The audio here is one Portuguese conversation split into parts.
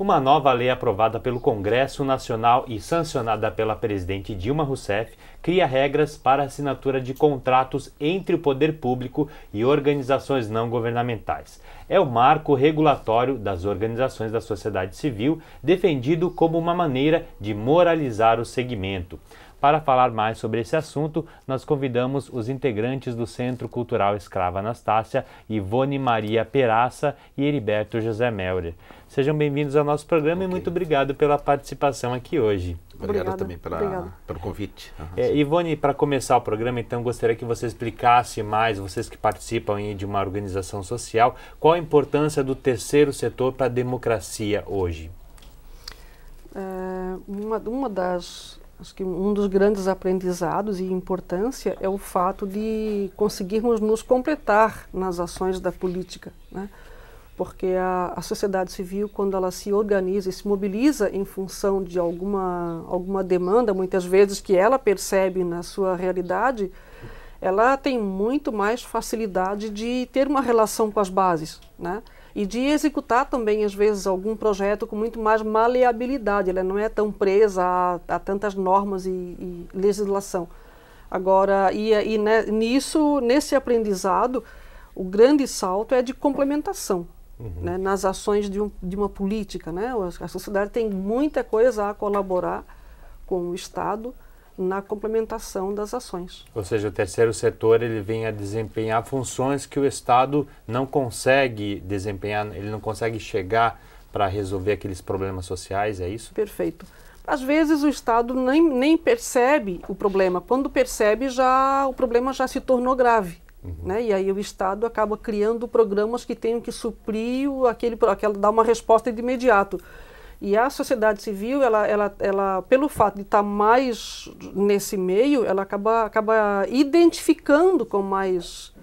Uma nova lei aprovada pelo Congresso Nacional e sancionada pela presidente Dilma Rousseff cria regras para a assinatura de contratos entre o poder público e organizações não governamentais. É o marco regulatório das organizações da sociedade civil, defendido como uma maneira de moralizar o segmento. Para falar mais sobre esse assunto, nós convidamos os integrantes do Centro Cultural Escrava Anastácia, Ivone Maria Peraça e Heriberto José Melder. Sejam bem-vindos ao nosso programa e muito obrigado pela participação aqui hoje. Obrigado também pelo convite. Ivone, para começar o programa, então, gostaria que você explicasse mais, vocês que participam aí de uma organização social, qual a importância do terceiro setor para a democracia hoje? Acho que um dos grandes aprendizados e importância é o fato de conseguirmos nos completar nas ações da política, né? Porque a sociedade civil, quando ela se organiza e se mobiliza em função de alguma demanda, muitas vezes que ela percebe na sua realidade, ela tem muito mais facilidade de ter uma relação com as bases, né? E de executar também, às vezes, algum projeto com muito mais maleabilidade. Ela não é tão presa a tantas normas e legislação. Agora, nesse aprendizado, o grande salto é de complementação, né, nas ações de uma política, né? A sociedade tem muita coisa a colaborar com o Estado na complementação das ações. Ou seja, o terceiro setor ele vem a desempenhar funções que o Estado não consegue desempenhar, ele não consegue chegar para resolver aqueles problemas sociais, é isso? Perfeito. Às vezes o Estado nem percebe o problema, quando percebe o problema já se tornou grave. Né? E aí o Estado acaba criando programas que tenham que suprir dar uma resposta de imediato. E a sociedade civil, ela pelo fato de estar mais nesse meio, ela acaba identificando com mais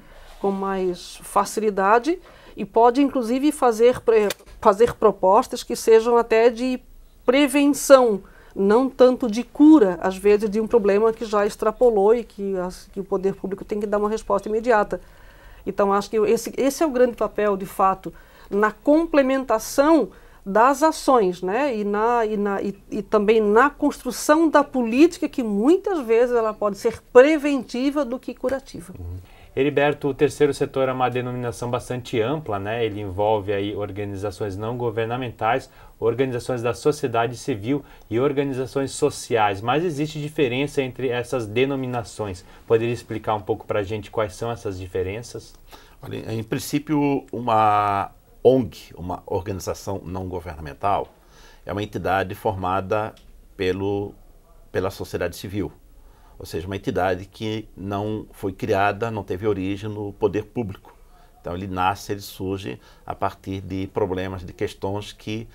facilidade e pode, inclusive, fazer propostas que sejam até de prevenção, não tanto de cura, às vezes, de um problema que já extrapolou e que o poder público tem que dar uma resposta imediata. Então, acho que esse é o grande papel, de fato, na complementação das ações, né? E também na construção da política, que muitas vezes ela pode ser preventiva do que curativa. Heriberto, o terceiro setor é uma denominação bastante ampla, né? Ele envolve aí organizações não governamentais, organizações da sociedade civil e organizações sociais, mas existe diferença entre essas denominações. Poderia explicar um pouco para a gente quais são essas diferenças? Olha, em princípio, uma ONG, uma organização não governamental, é uma entidade formada pela sociedade civil. Ou seja, uma entidade que não foi criada, não teve origem no poder público. Então ele surge a partir de problemas, de questões que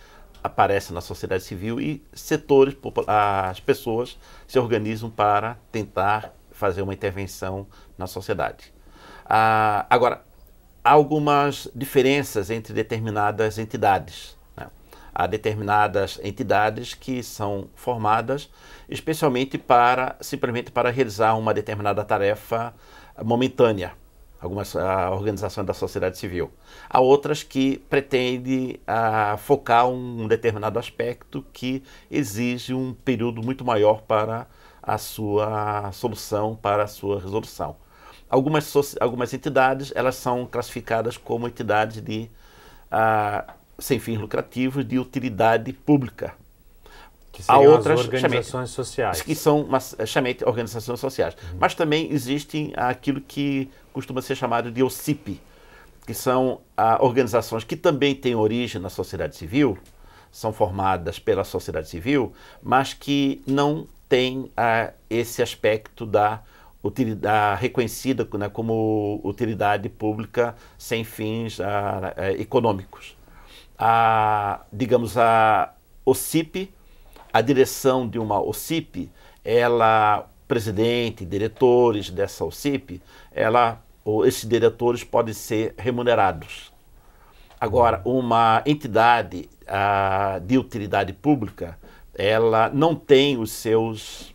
aparecem na sociedade civil e setores, as pessoas se organizam para tentar fazer uma intervenção na sociedade. Agora, há algumas diferenças entre determinadas entidades, né? Há determinadas entidades que são formadas especialmente simplesmente para realizar uma determinada tarefa momentânea, algumas organizações da sociedade civil. Há outras que pretendem focar um determinado aspecto que exige um período muito maior para a sua solução, para a sua resolução. Algumas entidades, elas são classificadas como entidades sem fins lucrativos, de utilidade pública. Que seriam outras organizações sociais. Que são, chamamente, organizações sociais. Mas também existem aquilo que costuma ser chamado de OCIP, que são organizações que também têm origem na sociedade civil, são formadas pela sociedade civil, mas que não têm esse aspecto da reconhecida, né, como utilidade pública sem fins econômicos. Digamos, a OCIP, a direção de uma OCIP, presidente, diretores dessa OCIP, esses diretores podem ser remunerados. Agora, uma entidade de utilidade pública, ela não tem os seus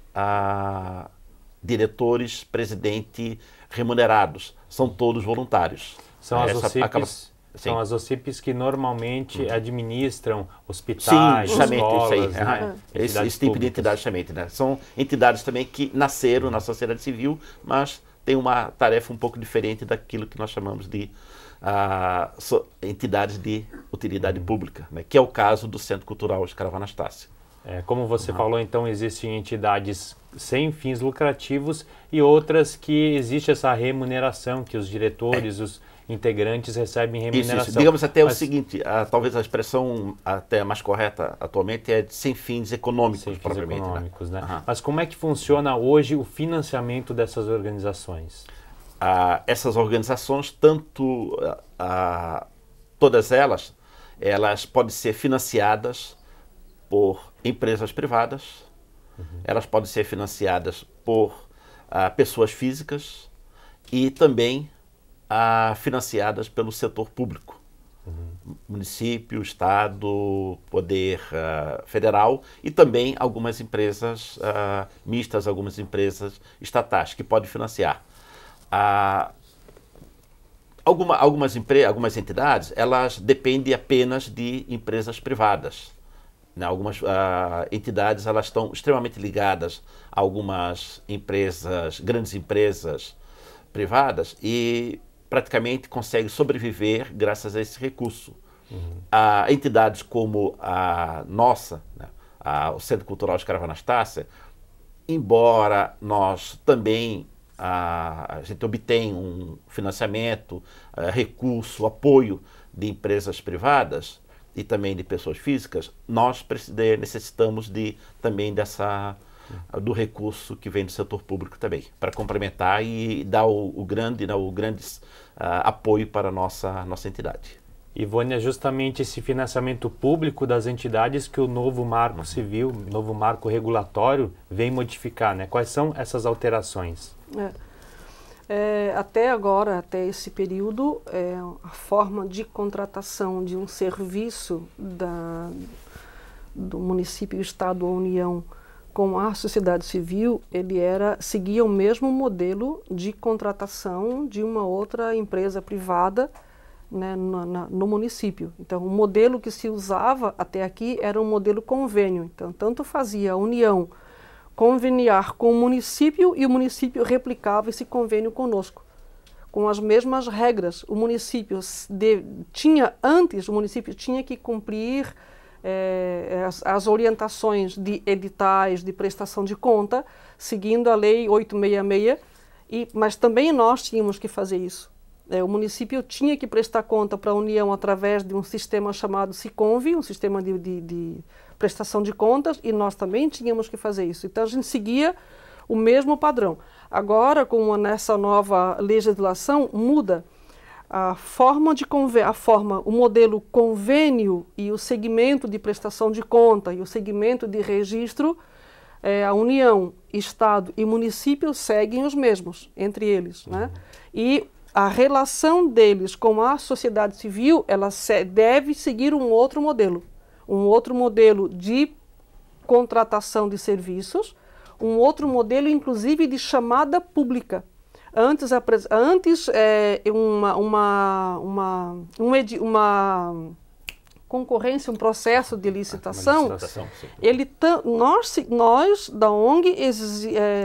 diretores, presidente remunerados. São todos voluntários. São as OCIPs São as OCPs que normalmente administram hospitais, escolas, isso aí. né? Esse tipo de entidade justamente, né? São entidades também que nasceram na sociedade civil, mas tem uma tarefa um pouco diferente daquilo que nós chamamos de entidades de utilidade pública, né? Que é o caso do Centro Cultural Escravo Anastácio. Como você falou, então, existem entidades sem fins lucrativos e outras que existe essa remuneração, que os diretores, os integrantes recebem remuneração. Isso. Digamos até o seguinte, talvez a expressão até mais correta atualmente é de sem fins econômicos, sem fins propriamente. Econômicos, né? Mas como é que funciona hoje o financiamento dessas organizações? Essas organizações, todas elas podem ser financiadas por empresas privadas, elas podem ser financiadas por pessoas físicas e também financiadas pelo setor público, município, estado, poder federal e também algumas empresas mistas, algumas empresas estatais que podem financiar. Algumas entidades, elas dependem apenas de empresas privadas. Algumas entidades, elas estão extremamente ligadas a algumas empresas, grandes empresas privadas e praticamente conseguem sobreviver graças a esse recurso. Entidades como a nossa, né, o Centro Cultural Escravo Anastácio, embora nós também a gente obtém um financiamento, recurso, apoio de empresas privadas e também de pessoas físicas, nós necessitamos também do recurso que vem do setor público também, para complementar e dar o grande apoio para a nossa entidade. Ivone, é justamente esse financiamento público das entidades que o novo marco civil, novo marco regulatório vem modificar, né? Quais são essas alterações? Até agora, até esse período, a forma de contratação de um serviço do município, estado ou união com a sociedade civil, seguia o mesmo modelo de contratação de uma outra empresa privada, né, no município. Então, o modelo que se usava até aqui era um modelo convênio. Então, tanto fazia a união conveniar com o município e o município replicava esse convênio conosco, com as mesmas regras. O município tinha que cumprir as orientações de editais de prestação de conta, seguindo a Lei 866, mas também nós tínhamos que fazer isso. O município tinha que prestar conta para a União através de um sistema chamado SICONV, um sistema de prestação de contas, e nós também tínhamos que fazer isso. Então a gente seguia o mesmo padrão. Agora, nessa nova legislação, muda a forma o modelo convênio e o segmento de prestação de conta e o segmento de registro. A União, Estado e município seguem os mesmos entre eles, né? E a relação deles com a sociedade civil, ela deve seguir um outro modelo de contratação de serviços, um outro modelo, inclusive, de chamada pública. Antes uma concorrência, um processo de licitação, nós da ONG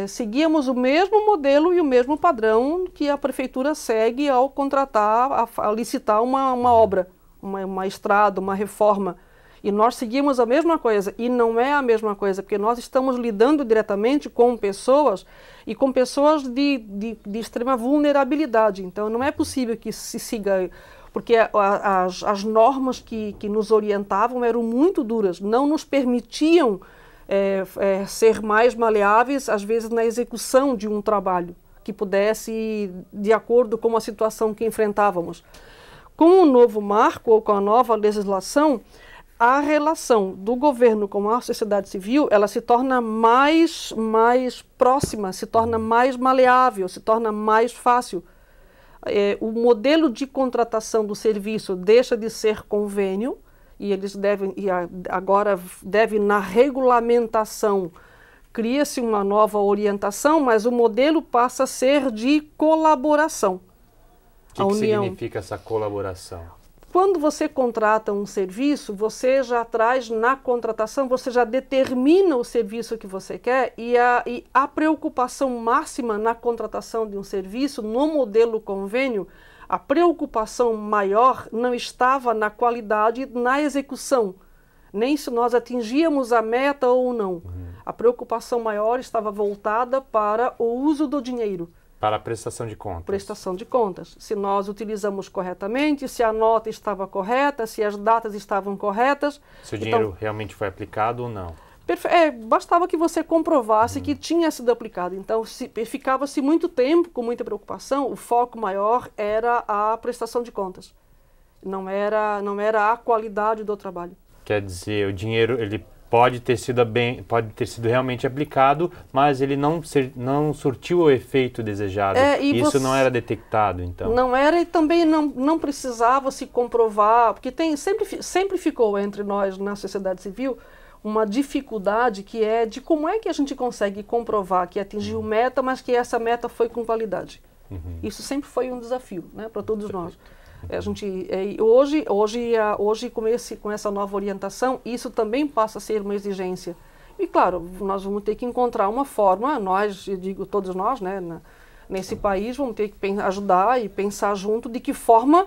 seguíamos o mesmo modelo e o mesmo padrão que a prefeitura segue ao contratar, a licitar uma obra, uma estrada, uma reforma. E nós seguimos a mesma coisa, e não é a mesma coisa, porque nós estamos lidando diretamente com pessoas, e com pessoas de extrema vulnerabilidade. Então não é possível que se siga, porque as normas que nos orientavam eram muito duras, não nos permitiam ser mais maleáveis, às vezes, na execução de um trabalho que pudesse, de acordo com a situação que enfrentávamos. Com o novo marco, ou com a nova legislação, a relação do governo com a sociedade civil, ela se torna mais próxima, se torna mais maleável, se torna mais fácil. O modelo de contratação do serviço deixa de ser convênio e agora na regulamentação, cria-se uma nova orientação, mas o modelo passa a ser de colaboração. O que significa essa colaboração? quando você contrata um serviço, você já traz na contratação, você já determina o serviço que você quer e a preocupação máxima na contratação de um serviço, no modelo convênio, a preocupação maior não estava na qualidade, na execução, nem se nós atingíamos a meta ou não. A preocupação maior estava voltada para o uso do dinheiro. Para a prestação de contas. Prestação de contas. Se nós utilizamos corretamente, se a nota estava correta, se as datas estavam corretas. Se o dinheiro realmente foi aplicado ou não. Bastava que você comprovasse que tinha sido aplicado. Então, ficava-se muito tempo com muita preocupação, o foco maior era a prestação de contas. Não era a qualidade do trabalho. Quer dizer, o dinheiro ele pode ter sido realmente aplicado, mas ele não surtiu o efeito desejado. Isso não era detectado, então. Não era, e também não precisava se comprovar, porque sempre ficou entre nós na sociedade civil uma dificuldade que é de como é que a gente consegue comprovar que atingiu meta, mas que essa meta foi com qualidade. Isso sempre foi um desafio, né, para todos nós. A gente, hoje com essa nova orientação, isso também passa a ser uma exigência. E claro, nós vamos ter que encontrar uma forma, eu digo todos nós, né, nesse país, vamos ter que ajudar e pensar junto de que forma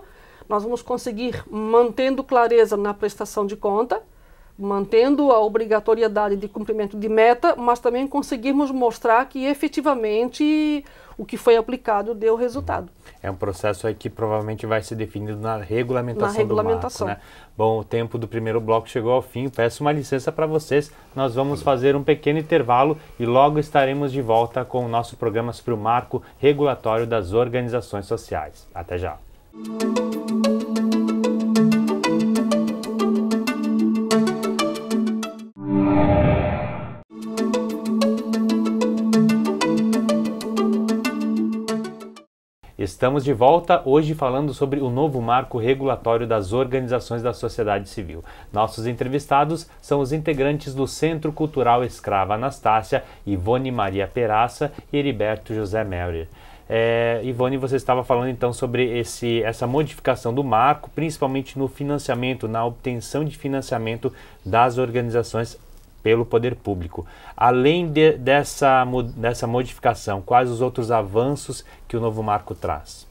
nós vamos conseguir, mantendo clareza na prestação de conta, mantendo a obrigatoriedade de cumprimento de meta, mas também conseguirmos mostrar que efetivamente o que foi aplicado deu resultado. É um processo aí que provavelmente vai ser definido na regulamentação do marco, né? Bom, o tempo do primeiro bloco chegou ao fim, peço uma licença para vocês, nós vamos fazer um pequeno intervalo e logo estaremos de volta com o nosso programa sobre o marco regulatório das organizações sociais. Até já! Estamos de volta, hoje falando sobre o novo marco regulatório das organizações da sociedade civil. Nossos entrevistados são os integrantes do Centro Cultural Escrava Anastácia, Ivone Maria Peraça e Heriberto José Melrer. Ivone, você estava falando então sobre essa modificação do marco, principalmente no financiamento, na obtenção de financiamento das organizações pelo poder público. Além dessa modificação, quais os outros avanços que o novo marco traz?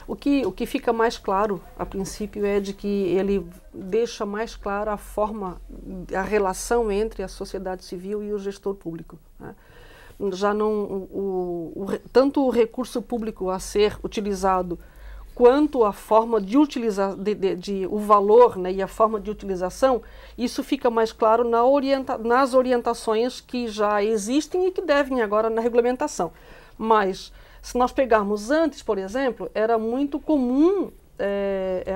O que fica mais claro, a princípio, é de que ele deixa mais clara a relação entre a sociedade civil e o gestor público, né? Já não, tanto o recurso público a ser utilizado quanto a forma de utilizar, o valor, né, e a forma de utilização, isso fica mais claro nas orientações que já existem e que devem agora na regulamentação. Mas, se nós pegarmos antes, por exemplo, era muito comum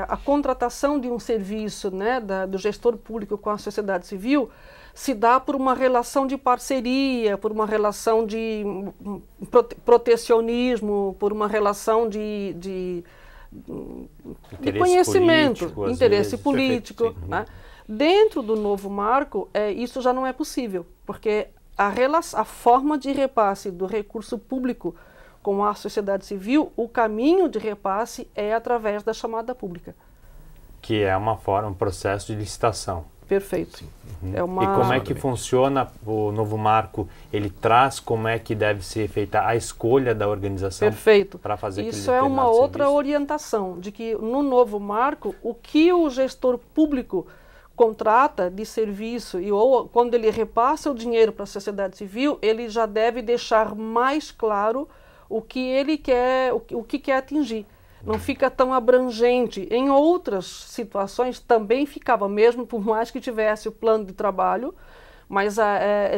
a contratação de um serviço, né, do gestor público com a sociedade civil se dá por uma relação de parceria, por uma relação de protecionismo, por uma relação de conhecimento, interesse político. Né? Dentro do novo marco, isso já não é possível, porque a forma de repasse do recurso público com a sociedade civil, o caminho de repasse é através da chamada pública. Que é um processo de licitação. Perfeito. E como é que funciona o novo marco? Ele traz como é que deve ser feita a escolha da organização para fazer aquele Isso é uma outra orientação, de que no novo marco, o que o gestor público contrata de serviço ou quando ele repassa o dinheiro para a sociedade civil, ele já deve deixar mais claro o que ele quer, o que quer atingir. Não fica tão abrangente. Em outras situações também ficava, mesmo por mais que tivesse o plano de trabalho, mas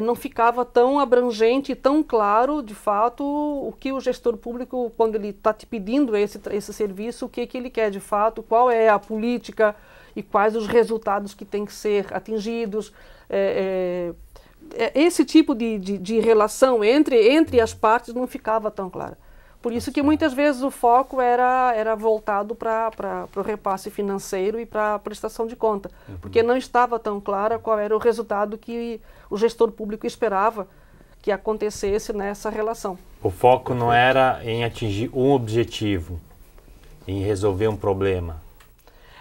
não ficava tão abrangente e tão claro, de fato, o que o gestor público, quando ele está te pedindo esse serviço, o que ele quer de fato, qual é a política e quais os resultados que têm que ser atingidos. Esse tipo de relação entre as partes não ficava tão claro. Por isso que muitas vezes o foco era voltado para o repasse financeiro e para a prestação de conta, porque não estava tão clara qual era o resultado que o gestor público esperava que acontecesse nessa relação. O foco não era em atingir um objetivo, em resolver um problema?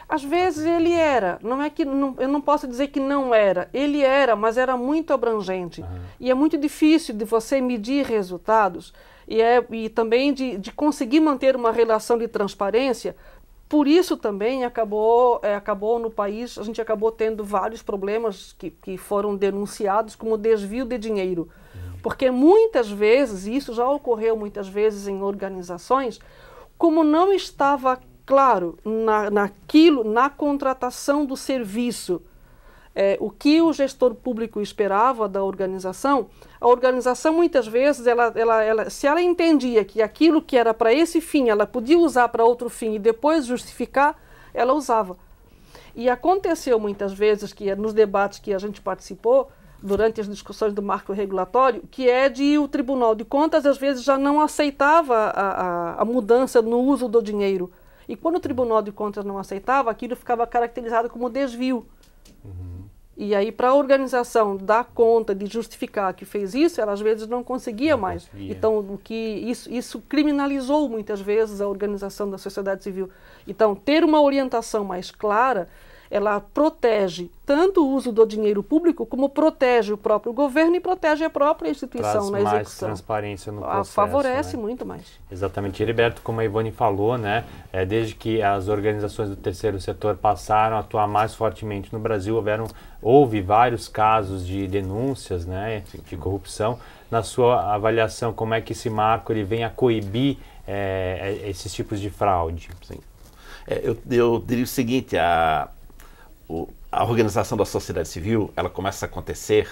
Às vezes ele era, não é que eu não posso dizer que não era, ele era, mas era muito abrangente. E é muito difícil de você medir resultados e também de conseguir manter uma relação de transparência. Por isso também acabou no país, a gente acabou tendo vários problemas que foram denunciados como desvio de dinheiro. Porque muitas vezes, e isso já ocorreu muitas vezes em organizações, como não estava claro na contratação do serviço, o que o gestor público esperava da organização, a organização muitas vezes, se ela entendia que aquilo que era para esse fim, ela podia usar para outro fim e depois justificar, ela usava. E aconteceu muitas vezes, que nos debates que a gente participou, durante as discussões do marco regulatório, que é de o Tribunal de Contas, às vezes, já não aceitava a mudança no uso do dinheiro. E quando o Tribunal de Contas não aceitava, aquilo ficava caracterizado como desvio. E aí, para a organização dar conta de justificar que fez isso, ela às vezes não conseguia mais. Então, isso criminalizou muitas vezes a organização da sociedade civil. Então, ter uma orientação mais clara, ela protege tanto o uso do dinheiro público, como protege o próprio governo e protege a própria instituição na execução. Traz mais transparência no processo. Favorece muito mais. Exatamente. Heriberto, como a Ivone falou, né, desde que as organizações do terceiro setor passaram a atuar mais fortemente no Brasil, houve vários casos de denúncias, né, de corrupção. Na sua avaliação, como é que esse marco ele vem a coibir esses tipos de fraude? Sim. Eu diria o seguinte, a organização da sociedade civil, ela começa a acontecer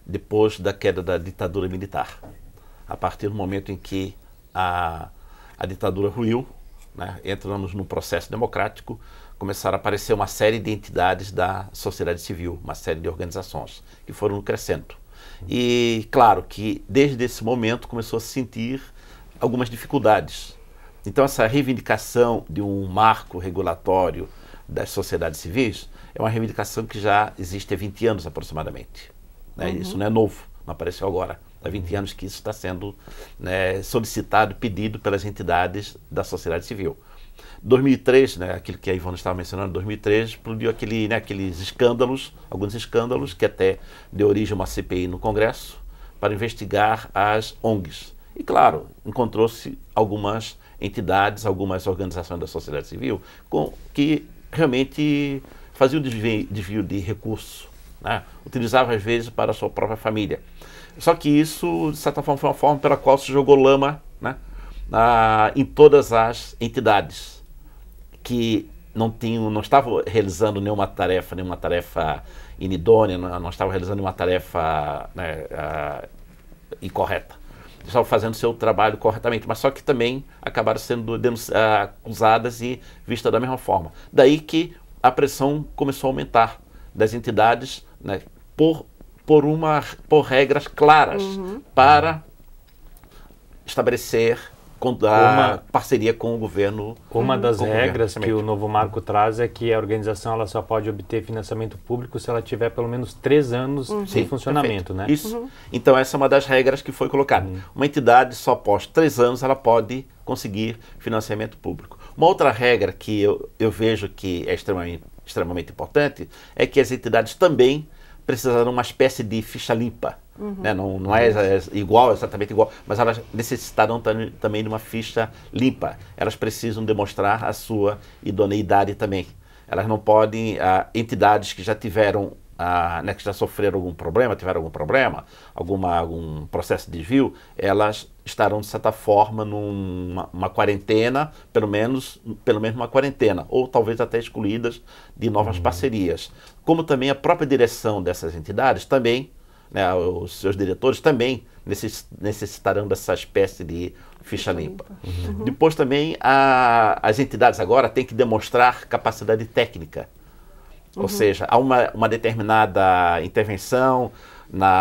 depois da queda da ditadura militar. A partir do momento em que a ditadura ruiu, né, entramos num processo democrático, começaram a aparecer uma série de entidades da sociedade civil, uma série de organizações que foram crescendo. E claro que desde esse momento começou a sentir algumas dificuldades. Então essa reivindicação de um marco regulatório das sociedades civis é uma reivindicação que já existe há 20 anos aproximadamente. Né? Isso não é novo, não apareceu agora. Há 20 anos que isso está sendo, né, solicitado, pedido pelas entidades da sociedade civil. 2003, né, aquilo que a Ivone estava mencionando, 2003 explodiu aqueles escândalos, alguns escândalos que até deu origem a uma CPI no Congresso para investigar as ONGs. E claro, encontrou-se algumas entidades, algumas organizações da sociedade civil que realmente faziam desvio de recursos, né? Utilizavam às vezes para a sua própria família. Só que isso, de certa forma, foi uma forma pela qual se jogou lama, né, em todas as entidades que não estavam realizando nenhuma tarefa inidônea, não estavam realizando nenhuma tarefa, né, incorreta. Estavam fazendo seu trabalho corretamente, mas só que também acabaram sendo acusadas e vistas da mesma forma. Daí que a pressão começou a aumentar das entidades, né, por regras claras para estabelecer parceria com o governo. Uma das regras que o novo marco traz é que a organização ela só pode obter financiamento público se ela tiver pelo menos 3 anos de funcionamento, né? Isso. Então essa é uma das regras que foi colocada. Uma entidade só após 3 anos ela pode conseguir financiamento público. Uma outra regra que eu vejo que é extremamente importante é que as entidades também precisarão de uma espécie de ficha limpa. Né? Não é exatamente igual, mas elas necessitarão também de uma ficha limpa. Elas precisam demonstrar a sua idoneidade também. Elas não podem, entidades que já tiveram, né, que já sofreram tiveram algum processo de desvio, elas estarão de certa forma numa quarentena, pelo menos uma quarentena, ou talvez até excluídas de novas parcerias. Como também a própria direção dessas entidades também, né, os seus diretores também necessitarão dessa espécie de ficha limpa. Depois também as entidades agora têm que demonstrar capacidade técnica. Ou seja, há uma determinada intervenção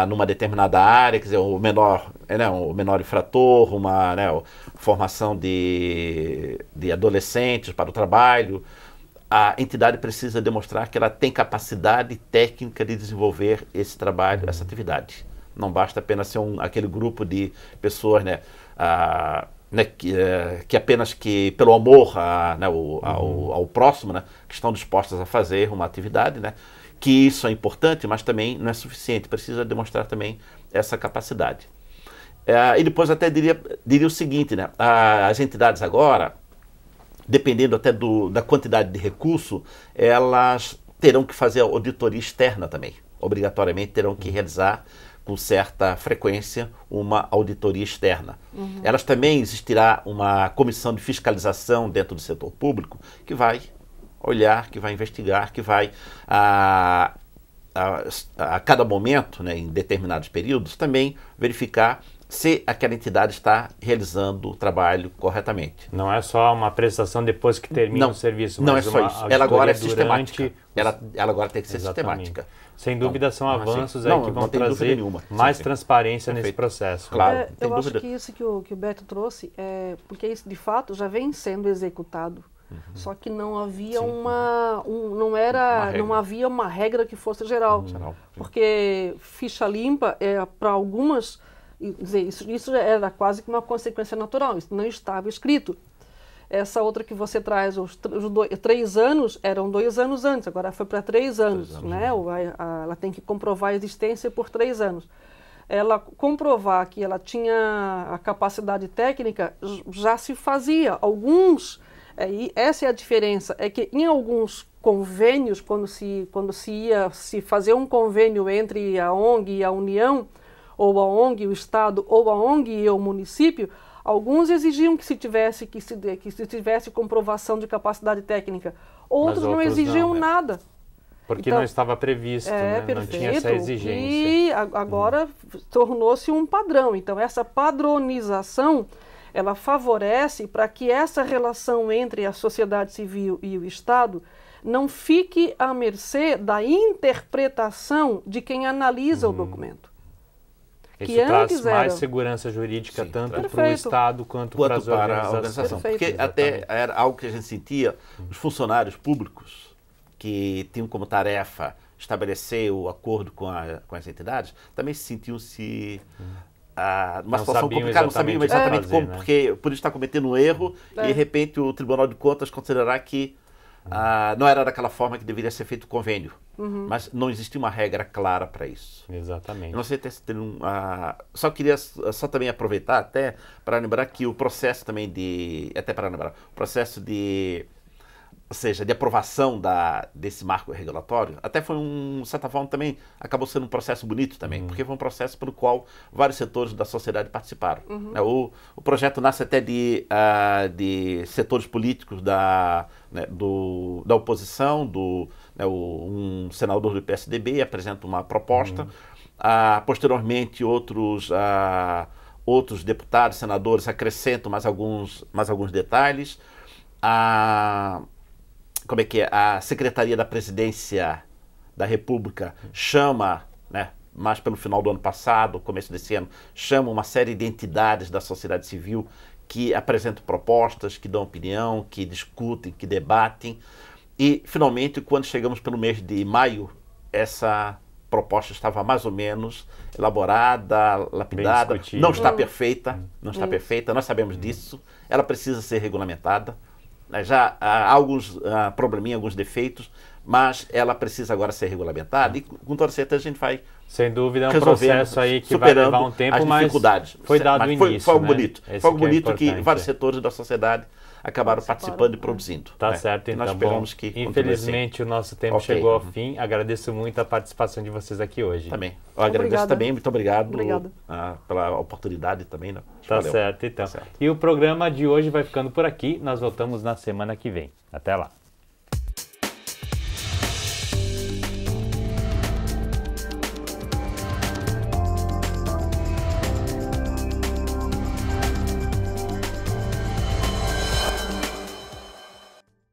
numa determinada área, quer dizer, o menor infrator, formação de adolescentes para o trabalho. A entidade precisa demonstrar que ela tem capacidade técnica de desenvolver esse trabalho, essa atividade. Não basta apenas ser aquele grupo de pessoas, né, né, que apenas que pelo amor né, ao próximo, né, que estão dispostas a fazer uma atividade, né, que isso é importante, mas também não é suficiente, precisa demonstrar também essa capacidade. E depois até diria o seguinte, né, as entidades agora, dependendo até da quantidade de recurso, elas terão que fazer auditoria externa também, obrigatoriamente terão que realizar com certa frequência uma auditoria externa. Elas também existirá uma comissão de fiscalização dentro do setor público que vai olhar, que vai investigar, que vai a cada momento, né, em determinados períodos, também verificar se aquela entidade está realizando o trabalho corretamente. Não é só uma prestação depois que termina o serviço, não mas é só isso. Ela agora é sistemática. Ela agora tem que ser Exatamente. sistemática. Sem dúvida então, são avanços assim, aí que vão trazer mais transparência nesse processo. Claro, eu acho que isso que o Beto trouxe, porque isso de fato já vem sendo executado. Só que não havia não havia uma regra que fosse geral. Porque ficha limpa para algumas, isso era quase que uma consequência natural, isso não estava escrito. Essa outra que você traz, os 3 anos, eram 2 anos antes, agora foi para 3 anos, né? Ela tem que comprovar a existência por 3 anos. Ela comprovar que ela tinha a capacidade técnica já se fazia. Alguns, essa é a diferença, é que em alguns convênios, quando se ia se fazer um convênio entre a ONG e a União, ou a ONG e o Estado, ou a ONG e o município, alguns exigiam que se tivesse comprovação de capacidade técnica. Outros não exigiam nada. Porque então, não estava previsto, né? Não tinha essa exigência. E agora tornou-se um padrão. Então, essa padronização, ela favorece para que essa relação entre a sociedade civil e o Estado não fique à mercê da interpretação de quem analisa o documento. Isso traz mais segurança jurídica, tanto para o Estado quanto para as organizações. Porque até era algo que a gente sentia, os funcionários públicos que tinham como tarefa estabelecer o acordo com as entidades, também se sentiam-se numa situação complicada, não sabiam exatamente como, né? Porque por estar cometendo um erro e de repente o Tribunal de Contas considerar que não era daquela forma que deveria ser feito o convênio. Mas não existia uma regra clara para isso. Exatamente. Eu não sei se tem só queria também aproveitar até para lembrar que o processo também o processo de aprovação desse marco regulatório, até foi de certa forma também, acabou sendo um processo bonito também, porque foi um processo pelo qual vários setores da sociedade participaram. O projeto nasce até de setores políticos da oposição, um senador do PSDB apresenta uma proposta, posteriormente outros deputados, senadores acrescentam mais alguns detalhes, a Secretaria da Presidência da República chama, né, mais pelo final do ano passado, começo desse ano, chama uma série de entidades da sociedade civil que apresentam propostas, que dão opinião, que discutem, que debatem. E, finalmente, quando chegamos pelo mês de maio, essa proposta estava mais ou menos elaborada, lapidada, não está perfeita, nós sabemos disso, ela precisa ser regulamentada. Já há alguns probleminhas, alguns defeitos, mas ela precisa agora ser regulamentada e com toda certeza a gente vai, sem dúvida, é um processo aí que vai levar um tempo, mas foi dado o início. Foi algo bonito, foi algo bonito que vários setores da sociedade acabaram participando e produzindo. Tá certo, então. Nós esperamos que infelizmente o nosso tempo chegou ao fim. Agradeço muito a participação de vocês aqui hoje. Também. Eu agradeço também, muito obrigado pela oportunidade também. Né? Tá certo, então. E o programa de hoje vai ficando por aqui. Nós voltamos na semana que vem. Até lá.